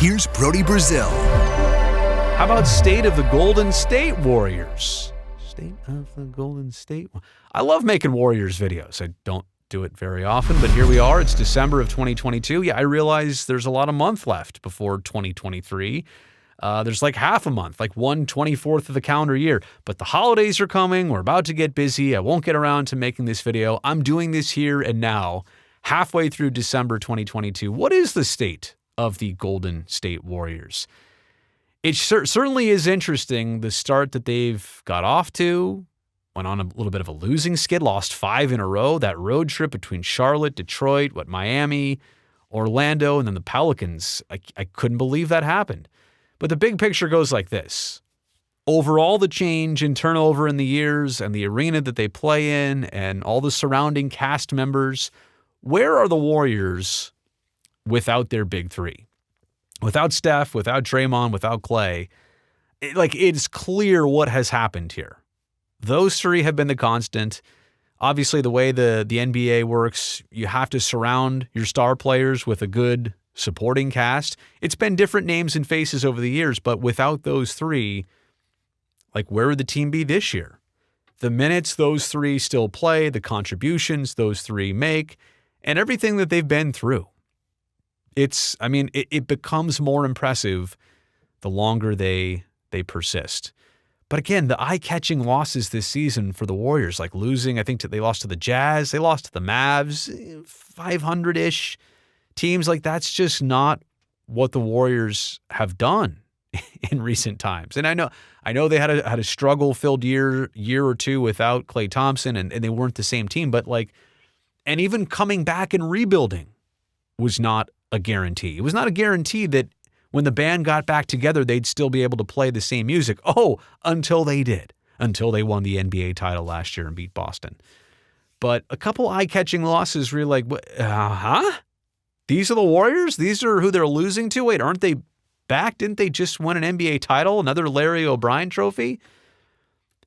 Here's Brody Brazil. How about state of the Golden State Warriors? State of the Golden State. I love making Warriors videos. I don't do it very often, but here we are. It's December of 2022. Yeah, I realize there's a lot of month left before 2023. There's like half a month, like 1/24 of the calendar year. But the holidays are coming. We're about to get busy. I won't get around to making this video. I'm doing this here and now, halfway through December 2022. What is the state of the Golden State Warriors? It certainly is interesting, the start that they've got off to. Went on a little bit of a losing skid, lost 5 in a row. That road trip between Charlotte, Detroit, Miami, Orlando, and then the Pelicans. I couldn't believe that happened. But the big picture goes like this. Over all the change and turnover in the years and the arena that they play in and all the surrounding cast members, where are the Warriors without their big three? Without Steph, without Draymond, without Clay, it's clear what has happened here. Those three have been the constant. Obviously, the way the NBA works, you have to surround your star players with a good supporting cast. It's been different names and faces over the years, but without those three, where would the team be this year? The minutes those three still play, the contributions those three make, and everything that they've been through. It becomes more impressive the longer they persist. But again, the eye-catching losses this season for the Warriors, like losing, I think they lost to the Jazz, they lost to the Mavs, 500-ish teams. That's just not what the Warriors have done in recent times. And I know they had a struggle-filled year or two without Klay Thompson, and they weren't the same team. But and even coming back and rebuilding was not a guarantee. It was not a guarantee that when the band got back together, they'd still be able to play the same music. Until they did. Until they won the NBA title last year and beat Boston. But a couple eye-catching losses where you're like, these are the Warriors? These are who they're losing to? Wait, aren't they back? Didn't they just win an NBA title? Another Larry O'Brien trophy?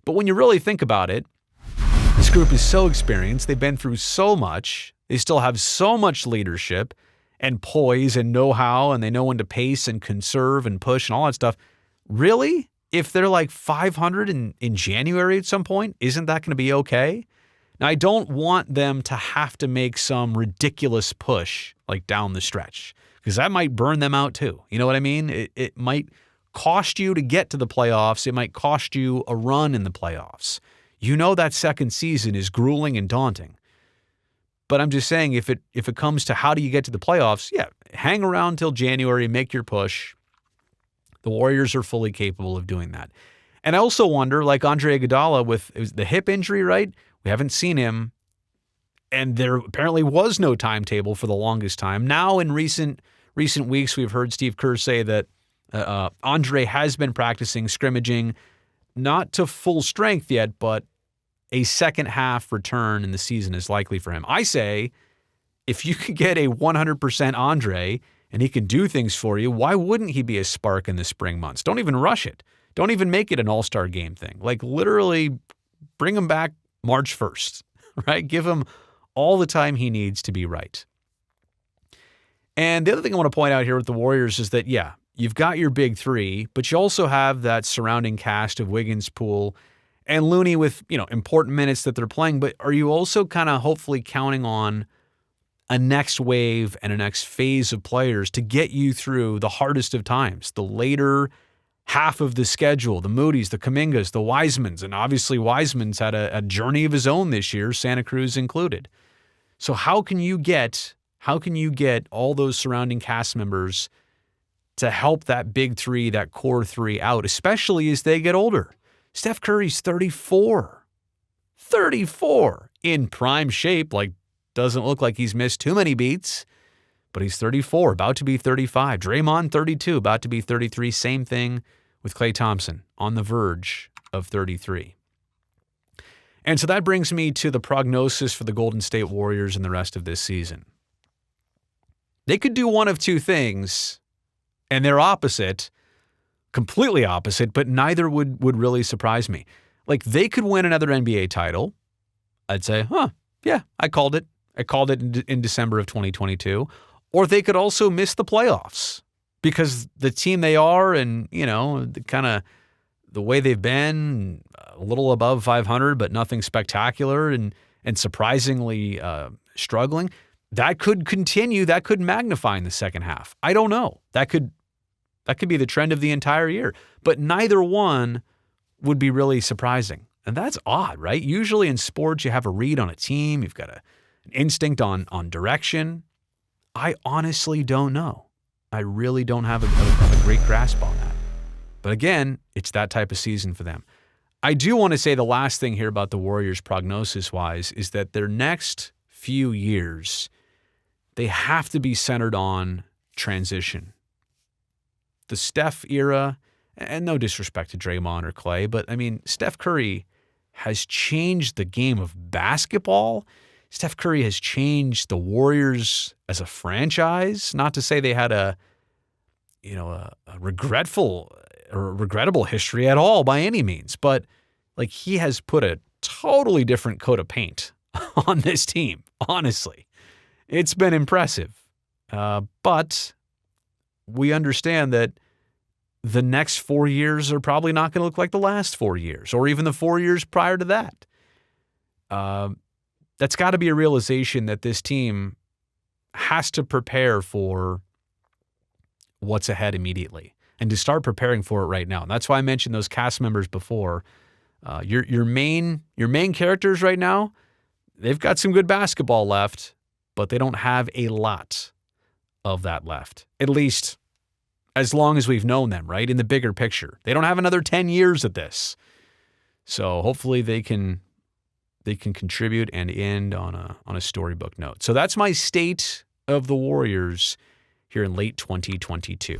But when you really think about it, this group is so experienced. They've been through so much. They still have so much leadership and poise and know-how, and they know when to pace and conserve and push and all that stuff. Really? If they're 500 in January at some point, isn't that going to be okay? Now, I don't want them to have to make some ridiculous push down the stretch, because that might burn them out too. You know what I mean? It might cost you to get to the playoffs. It might cost you a run in the playoffs. That second season is grueling and daunting. But I'm just saying, if it comes to how do you get to the playoffs, hang around till January, make your push. The Warriors are fully capable of doing that. And I also wonder, Andre Iguodala with the hip injury, right? We haven't seen him, and there apparently was no timetable for the longest time. Now, in recent weeks, we've heard Steve Kerr say that Andre has been practicing scrimmaging, not to full strength yet, but a second half return in the season is likely for him. I say, if you could get a 100% Andre and he can do things for you, why wouldn't he be a spark in the spring months? Don't even rush it. Don't even make it an all-star game thing. Literally bring him back March 1st, right? Give him all the time he needs to be right. And the other thing I want to point out here with the Warriors is that, you've got your big three, but you also have that surrounding cast of Wiggins, Poole, and Looney with, important minutes that they're playing. But are you also kind of hopefully counting on a next wave and a next phase of players to get you through the hardest of times, the later half of the schedule, the Moody's, the Kumingas, the Wisemans, and obviously Wiseman's had a journey of his own this year, Santa Cruz included. So how can you get all those surrounding cast members to help that big three, that core three out, especially as they get older? Steph Curry's 34. 34 in prime shape, doesn't look like he's missed too many beats, but he's 34, about to be 35. Draymond, 32, about to be 33. Same thing with Klay Thompson, on the verge of 33. And so that brings me to the prognosis for the Golden State Warriors in the rest of this season. They could do one of two things, and they're opposite, completely opposite, but neither would really surprise me. They could win another NBA title. I'd say, I called it. I called it in December of 2022. Or they could also miss the playoffs because the team they are and, the way they've been, a little above 500, but nothing spectacular and surprisingly struggling, that could continue. That could magnify in the second half. I don't know. That could be the trend of the entire year. But neither one would be really surprising. And that's odd, right? Usually in sports, you have a read on a team. You've got an instinct on direction. I honestly don't know. I really don't have a great grasp on that. But again, it's that type of season for them. I do want to say the last thing here about the Warriors prognosis-wise is that their next few years, they have to be centered on transition. The Steph era, and no disrespect to Draymond or Clay, but Steph Curry has changed the game of basketball. Steph Curry has changed the Warriors as a franchise. Not to say they had a regrettable history at all by any means, but he has put a totally different coat of paint on this team. Honestly, it's been impressive. But we understand that the next 4 years are probably not going to look like the last 4 years or even the 4 years prior to that. That's got to be a realization that this team has to prepare for what's ahead immediately and to start preparing for it right now. And that's why I mentioned those cast members before. Your main characters right now, they've got some good basketball left, but they don't have a lot of that left. At least as long as we've known them, right? In the bigger picture. They don't have another 10 years at this. So hopefully they can contribute and end on a storybook note. So that's my state of the Warriors here in late 2022.